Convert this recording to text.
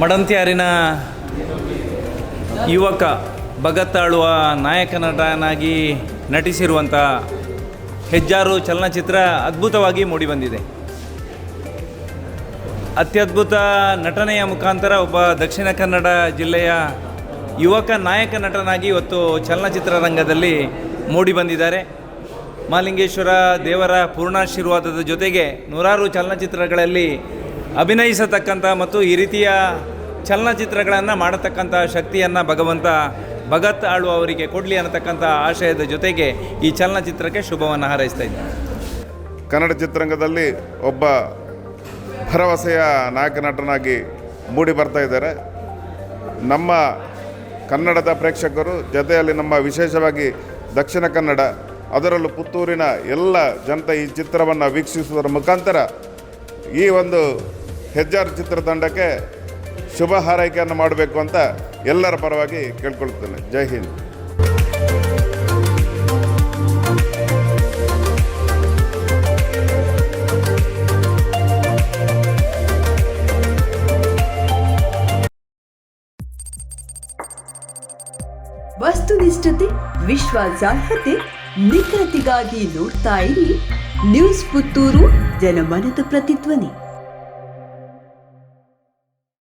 ಮಡಂತ್ಯಾರಿನ ಯುವಕ ಭಗತ್ತಾಳುವ ನಾಯಕ ನಟನಾಗಿ ನಟಿಸಿರುವಂಥ ಹೆಜ್ಜಾರು ಚಲನಚಿತ್ರ ಅದ್ಭುತವಾಗಿ ಮೂಡಿಬಂದಿದೆ. ಅತ್ಯದ್ಭುತ ನಟನೆಯ ಮುಖಾಂತರ ಒಬ್ಬ ದಕ್ಷಿಣ ಕನ್ನಡ ಜಿಲ್ಲೆಯ ಯುವಕ ನಾಯಕ ನಟನಾಗಿ ಇವತ್ತು ಚಲನಚಿತ್ರರಂಗದಲ್ಲಿ ಮೂಡಿಬಂದಿದ್ದಾರೆ. ಮಹಾಲಿಂಗೇಶ್ವರ ದೇವರ ಪೂರ್ಣಾಶೀರ್ವಾದದ ಜೊತೆಗೆ ನೂರಾರು ಚಲನಚಿತ್ರಗಳಲ್ಲಿ ಅಭಿನಯಿಸತಕ್ಕಂಥ ಮತ್ತು ಈ ರೀತಿಯ ಚಲನಚಿತ್ರಗಳನ್ನು ಮಾಡತಕ್ಕಂಥ ಶಕ್ತಿಯನ್ನು ಭಗವಂತ ಭಗತ್ ಆಳ್ವ ಅವರಿಗೆ ಕೊಡಲಿ ಅನ್ನತಕ್ಕಂಥ ಆಶಯದ ಜೊತೆಗೆ ಈ ಚಲನಚಿತ್ರಕ್ಕೆ ಶುಭವನ್ನು ಹಾರೈಸ್ತಾ ಇದ್ದಾರೆ. ಕನ್ನಡ ಚಿತ್ರರಂಗದಲ್ಲಿ ಒಬ್ಬ ಭರವಸೆಯ ನಾಯಕ ನಟನಾಗಿ ಮೂಡಿ ಬರ್ತಾ ಇದ್ದಾರೆ. ನಮ್ಮ ಕನ್ನಡದ ಪ್ರೇಕ್ಷಕರು ಜೊತೆಯಲ್ಲಿ ನಮ್ಮ ವಿಶೇಷವಾಗಿ ದಕ್ಷಿಣ ಕನ್ನಡ, ಅದರಲ್ಲೂ ಪುತ್ತೂರಿನ ಎಲ್ಲ ಜನತೆ ಈ ಚಿತ್ರವನ್ನು ವೀಕ್ಷಿಸುವುದರ ಮುಖಾಂತರ ಈ ಒಂದು ಹೆಜ್ಜಾರು ಚಿತ್ರತಂಡಕ್ಕೆ ಶುಭ ಹಾರೈಕೆಯನ್ನು ಮಾಡಬೇಕು ಅಂತ ಎಲ್ಲರ ಪರವಾಗಿ ಕೇಳ್ಕೊಳ್ತೇನೆ. ಜೈ ಹಿಂದ್. ವಸ್ತುನಿಷ್ಠತೆ, ವಿಶ್ವಾಸಾರ್ಹತೆ, ನಿಖರತೆಗಾಗಿ ನೋಡ್ತಾ ಇರಿ ನ್ಯೂಸ್ ಪುತ್ತೂರು, ಜನಮನದ ಪ್ರತಿಧ್ವನಿ.